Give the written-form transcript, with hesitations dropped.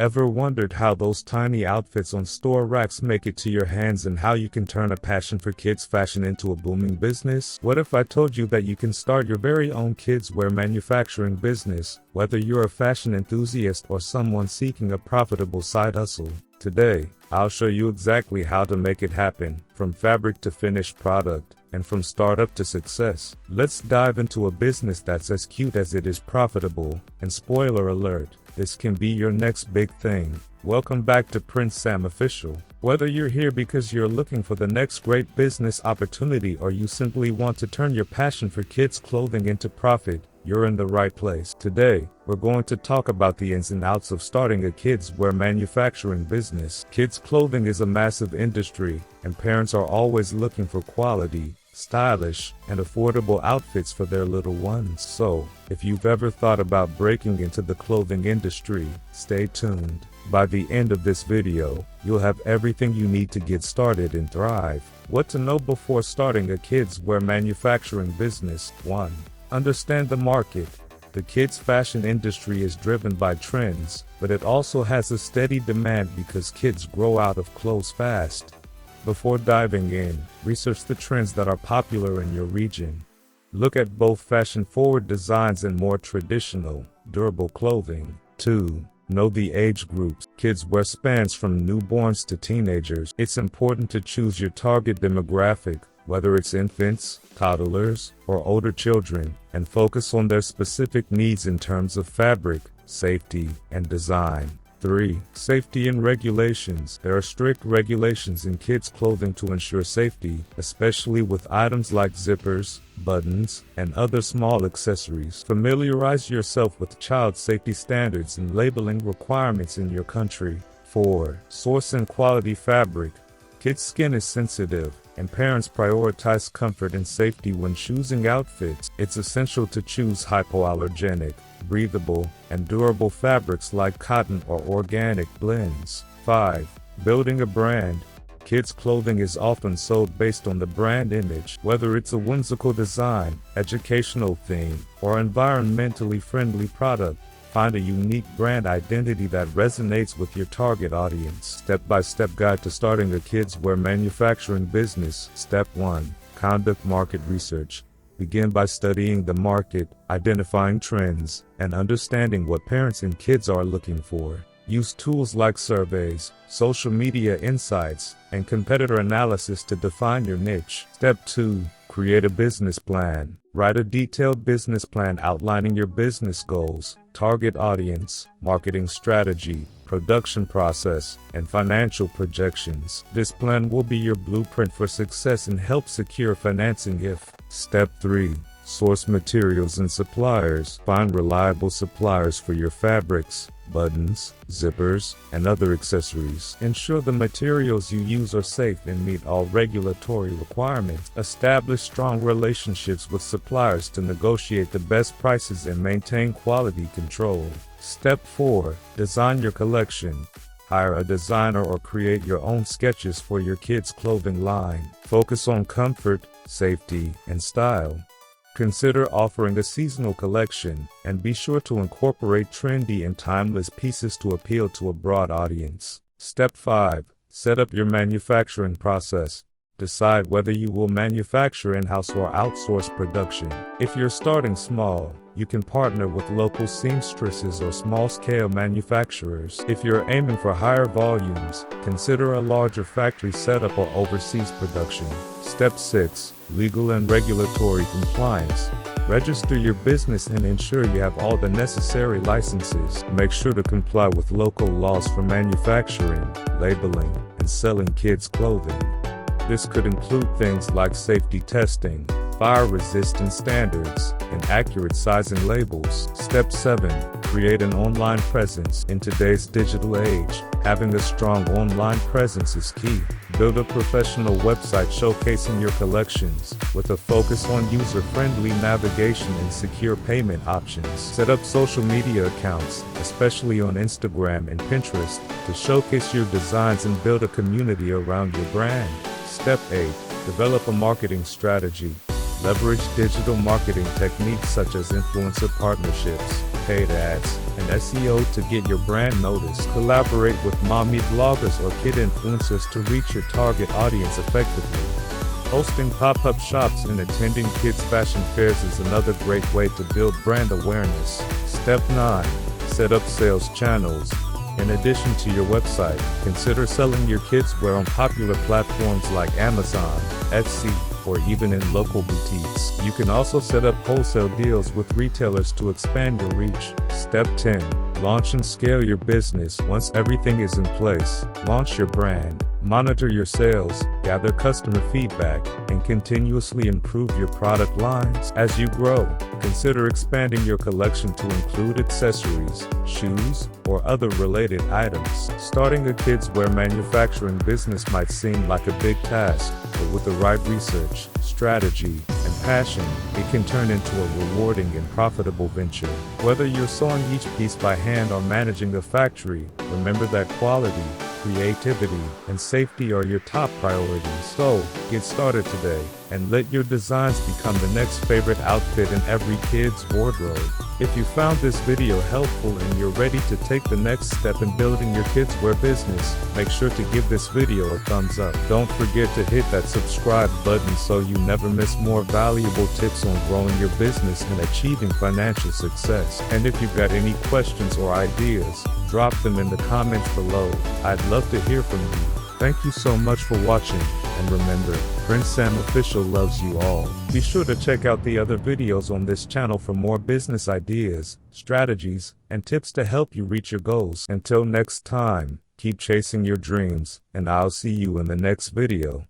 Ever wondered how those tiny outfits on store racks make it to your hands and how you can turn a passion for kids fashion into a booming business? What if I told you that you can start your very own kids wear manufacturing business, whether you're a fashion enthusiast or someone seeking a profitable side hustle? Today, I'll show you exactly how to make it happen, from fabric to finished product, and from startup to success. Let's dive into a business that's as cute as it is profitable, and spoiler alert, this can be your next big thing. Welcome back to Prince Sam Official. Whether you're here because you're looking for the next great business opportunity or you simply want to turn your passion for kids' clothing into profit, you're in the right place. Today, we're going to talk about the ins and outs of starting a kids' wear manufacturing business. Kids' clothing is a massive industry, and parents are always looking for quality, stylish, and affordable outfits for their little ones. So, if you've ever thought about breaking into the clothing industry, stay tuned. By the end of this video, you'll have everything you need to get started and thrive. What to know before starting a kids' wear manufacturing business. 1. Understand the market. The kids' fashion industry is driven by trends, but it also has a steady demand because kids grow out of clothes fast. Before diving in, research the trends that are popular in your region. Look at both fashion-forward designs and more traditional, durable clothing. 2. Know the age groups. Kids wear spans from newborns to teenagers. It's important to choose your target demographic, whether it's infants, toddlers, or older children, and focus on their specific needs in terms of fabric, safety, and design. 3. Safety and regulations. There are strict regulations in kids' clothing to ensure safety, especially with items like zippers, buttons, and other small accessories. Familiarize yourself with child safety standards and labeling requirements in your country. 4. Source and quality fabric. Kids' skin is sensitive, and parents prioritize comfort and safety when choosing outfits. It's essential to choose hypoallergenic, breathable, and durable fabrics like cotton or organic blends. 5. Building a brand. Kids' clothing is often sold based on the brand image. Whether it's a whimsical design, educational theme, or environmentally friendly product, find a unique brand identity that resonates with your target audience. Step-by-step guide to starting a kids' wear manufacturing business. Step 1. Conduct market research. Begin by studying the market, identifying trends, and understanding what parents and kids are looking for. Use tools like surveys, social media insights, and competitor analysis to define your niche. Step 2. Create a business plan. Write a detailed business plan outlining your business goals, target audience, marketing strategy, production process, and financial projections. This plan will be your blueprint for success and help secure financing if. Step 3. Source materials and suppliers. Find reliable suppliers for your fabrics, buttons, zippers, and other accessories. Ensure the materials you use are safe and meet all regulatory requirements. Establish strong relationships with suppliers to negotiate the best prices and maintain quality control. Step 4. Design your collection. Hire a designer or create your own sketches for your kids' clothing line. Focus on comfort, safety, and style. Consider offering a seasonal collection, and be sure to incorporate trendy and timeless pieces to appeal to a broad audience. Step 5. Set up your manufacturing process. Decide whether you will manufacture in-house or outsource production. If you're starting small, you can partner with local seamstresses or small-scale manufacturers. If you're aiming for higher volumes, consider a larger factory setup or overseas production. Step 6. Legal and regulatory compliance. Register your business and ensure you have all the necessary licenses. Make sure to comply with local laws for manufacturing, labeling, and selling kids' clothing. This could include things like safety testing, fire-resistant standards, and accurate sizing labels. Step 7. Create an online presence. In today's digital age, having a strong online presence is key. Build a professional website showcasing your collections, with a focus on user-friendly navigation and secure payment options. Set up social media accounts, especially on Instagram and Pinterest, to showcase your designs and build a community around your brand. Step 8. Develop a marketing strategy. Leverage digital marketing techniques such as influencer partnerships, paid ads, and SEO to get your brand noticed. Collaborate with mommy bloggers or kid influencers to reach your target audience effectively. Hosting pop-up shops and attending kids' fashion fairs is another great way to build brand awareness. Step 9. Set up sales channels. In addition to your website, consider selling your kids' wear on popular platforms like Amazon, Etsy, or even in local boutiques. You can also set up wholesale deals with retailers to expand your reach. Step 10. Launch and scale your business. Once everything is in place, launch your brand, monitor your sales, gather customer feedback, and continuously improve your product lines. As you grow, consider expanding your collection to include accessories, shoes, or other related items. Starting a kids' wear manufacturing business might seem like a big task, but with the right research, strategy, and passion, it can turn into a rewarding and profitable venture. Whether you're sewing each piece by hand or managing a factory, remember that quality, creativity, and safety are your top priorities. So, get started today, and let your designs become the next favorite outfit in every kid's wardrobe. If you found this video helpful and you're ready to take the next step in building your kids' wear business, make sure to give this video a thumbs up. Don't forget to hit that subscribe button so you never miss more valuable tips on growing your business and achieving financial success. And if you've got any questions or ideas, drop them in the comments below. I'd love to hear from you. Thank you so much for watching, and remember, Prince Sam Official loves you all. Be sure to check out the other videos on this channel for more business ideas, strategies, and tips to help you reach your goals. Until next time, keep chasing your dreams, and I'll see you in the next video.